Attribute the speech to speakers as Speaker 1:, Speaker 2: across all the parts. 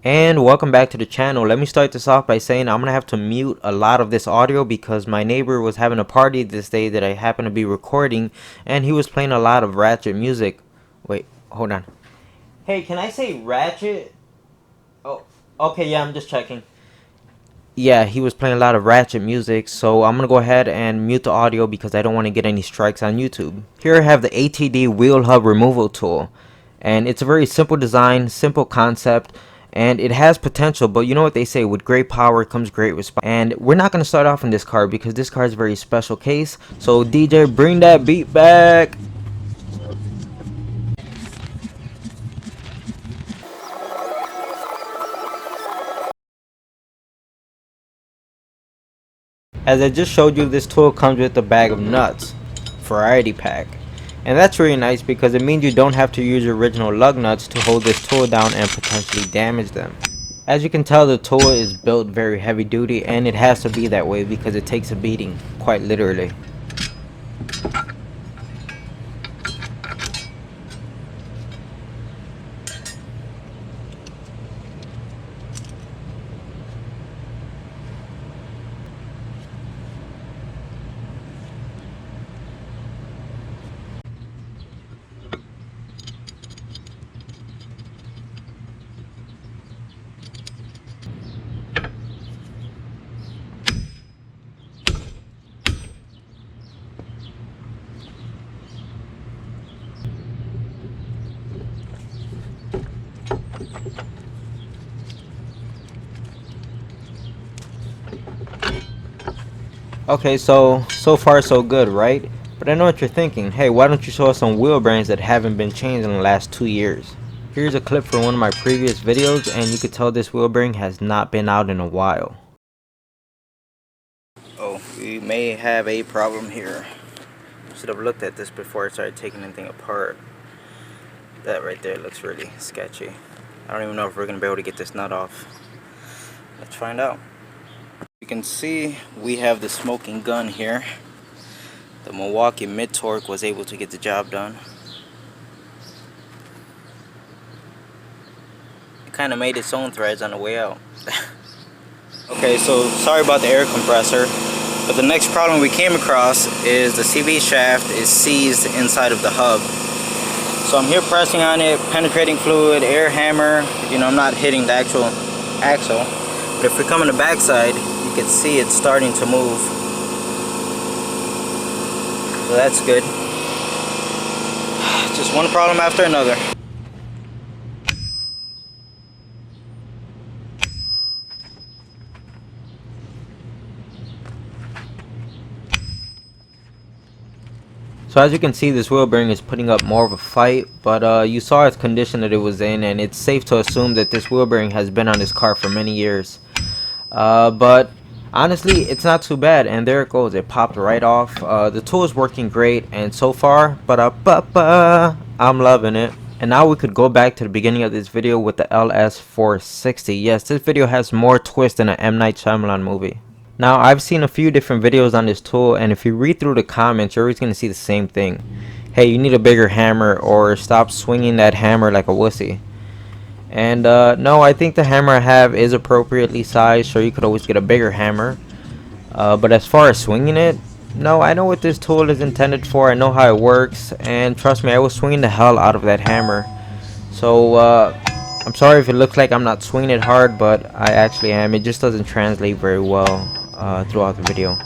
Speaker 1: And welcome back to the channel. Let me start this off by saying I'm gonna have to mute a lot of this audio because my neighbor was having a party this day that I happened to be recording, and he was playing a lot of ratchet music. Wait, hold on. Hey, can I say ratchet? Oh, okay, yeah, I'm just checking. Yeah, he was playing a lot of ratchet music, so I'm gonna go ahead and mute the audio because I don't want to get any strikes on YouTube. Here I have the ATD wheel hub removal tool, and it's a very simple design, simple concept, and it has potential. But you know what they say, with great power comes great response. And we're not gonna start off in this car because this car is a very special case. So DJ, bring that beat back. As I just showed you, this tool comes with a bag of nuts, variety pack. And that's really nice because it means you don't have to use your original lug nuts to hold this tool down and potentially damage them. As you can tell, the tool is built very heavy duty, and it has to be that way because it takes a beating, quite literally. Okay, so far so good, right? But I know what you're thinking. Hey, why don't you show us some wheel bearings that haven't been changed in the last 2 years? Here's a clip from one of my previous videos, and you could tell this wheel bearing has not been out in a while. Oh, we may have a problem here. Should have looked at this before I started taking anything apart. That right there looks really sketchy. I don't even know if we're going to be able to get this nut off. Let's find out. You can see we have the smoking gun here. The Milwaukee Mid-Torque was able to get the job done. It kind of made its own threads on the way out. Okay, so sorry about the air compressor, but the next problem we came across is the CV shaft is seized inside of the hub. So I'm here pressing on it, penetrating fluid, air hammer. You know, I'm not hitting the actual axle. But if we come on the backside, you can see it's starting to move. So that's good. Just one problem after another. So as you can see, this wheel bearing is putting up more of a fight, but you saw its condition that it was in, and it's safe to assume that this wheel bearing has been on this car for many years. But honestly, it's not too bad, and there it goes. It popped right off. The tool is working great, and so far, I'm loving it. And now we could go back to the beginning of this video with the LS460. Yes, this video has more twist than an M. Night Shyamalan movie. Now, I've seen a few different videos on this tool, and if you read through the comments, you're always going to see the same thing. Hey, you need a bigger hammer, or stop swinging that hammer like a wussy. And no, I think the hammer I have is appropriately sized, so you could always get a bigger hammer. But as far as swinging it, no, I know what this tool is intended for. I know how it works, and trust me, I was swinging the hell out of that hammer. So I'm sorry if it looks like I'm not swinging it hard, but I actually am. It just doesn't translate very well throughout the video.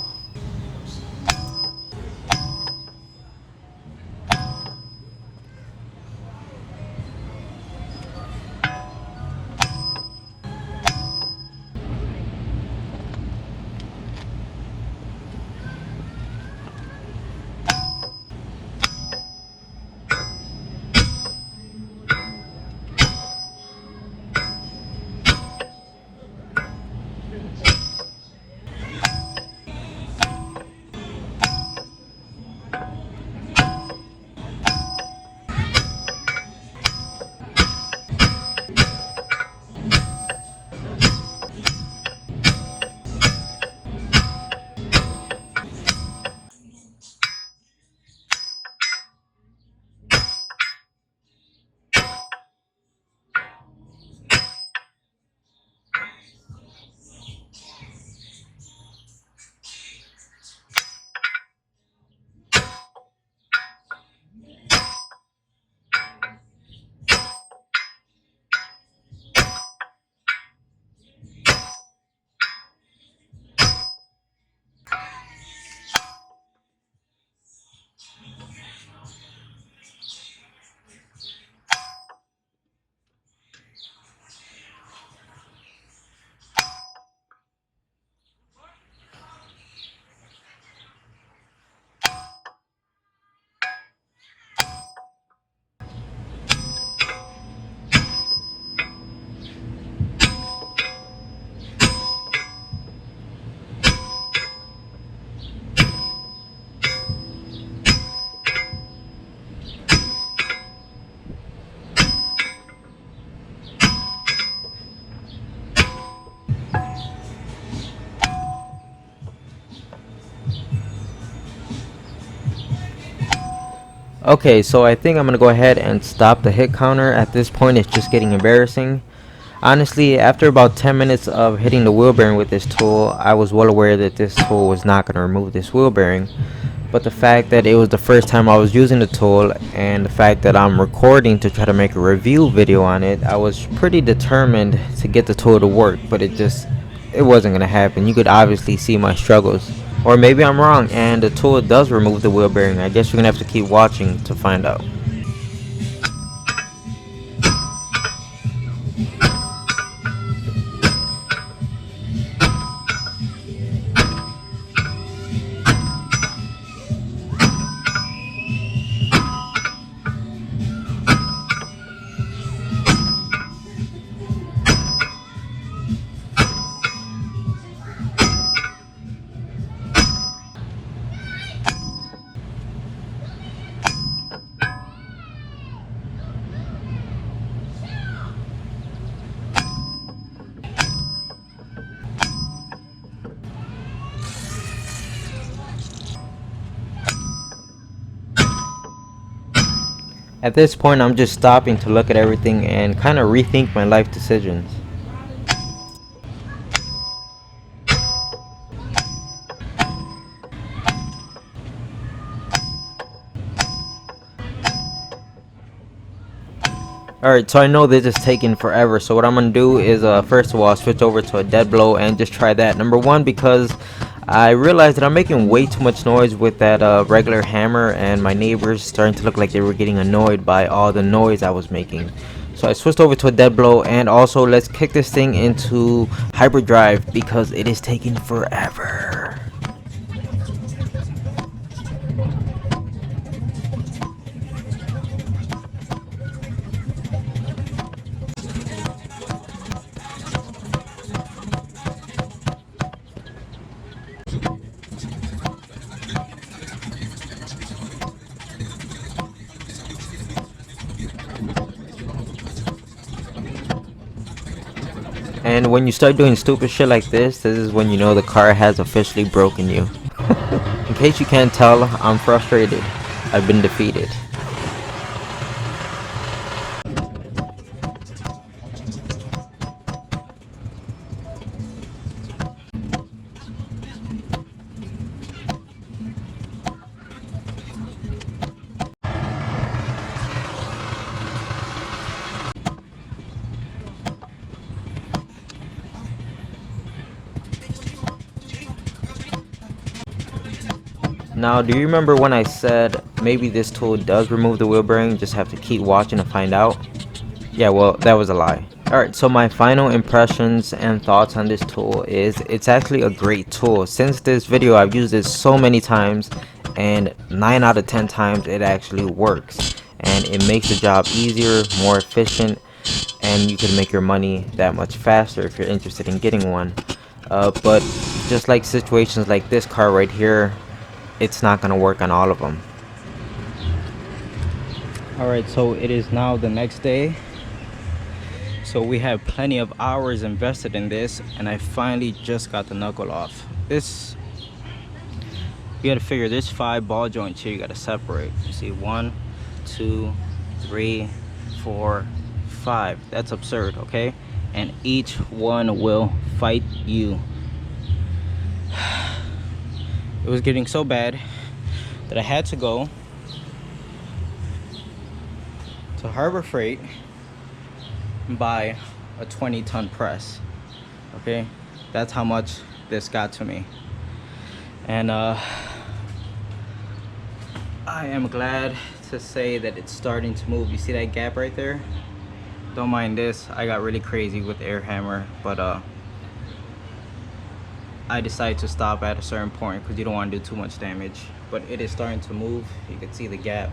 Speaker 1: Okay, so I think I'm gonna go ahead and stop the hit counter. At this point, it's just getting embarrassing. Honestly, after about 10 minutes of hitting the wheel bearing with this tool, I was well aware that this tool was not going to remove this wheel bearing. But the fact that it was the first time I was using the tool, and the fact that I'm recording to try to make a review video on it, I was pretty determined to get the tool to work, but it wasn't going to happen. You could obviously see my struggles. Or maybe I'm wrong and the tool does remove the wheel bearing. I guess you're going to have to keep watching to find out. At this point, I'm just stopping to look at everything and kind of rethink my life decisions. Alright, so I know this is taking forever, so what I'm going to do is first of all switch over to a dead blow and just try that. Number one, because I realized that I'm making way too much noise with that regular hammer, and my neighbors starting to look like they were getting annoyed by all the noise I was making. So I switched over to a dead blow, and also let's kick this thing into hyperdrive because it is taking forever. And when you start doing stupid shit like this is when you know the car has officially broken you. In case you can't tell, I'm frustrated. I've been defeated. Now, do you remember when I said maybe this tool does remove the wheel bearing, just have to keep watching to find out? Yeah, well, that was a lie. Alright, so my final impressions and thoughts on this tool is it's actually a great tool. Since this video, I've used it so many times, and 9 out of 10 times it actually works. And it makes the job easier, more efficient, and you can make your money that much faster if you're interested in getting one. But just like situations like this car right here, it's not going to work on all of them. Alright, so it is now the next day. So we have plenty of hours invested in this, and I finally just got the knuckle off. This, you gotta figure, there's 5 ball joints here you gotta separate. You see, 1, 2, 3, 4, 5. That's absurd, okay? And each one will fight you. It was getting so bad that I had to go to Harbor Freight and buy a 20-ton press. Okay, that's how much this got to me. And I am glad to say that it's starting to move. You see that gap right there? Don't mind this, I got really crazy with the air hammer, but I decided to stop at a certain point because you don't want to do too much damage. But it is starting to move. You can see the gap.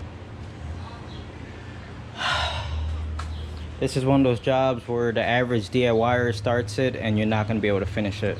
Speaker 1: This is one of those jobs where the average DIYer starts it and you're not going to be able to finish it.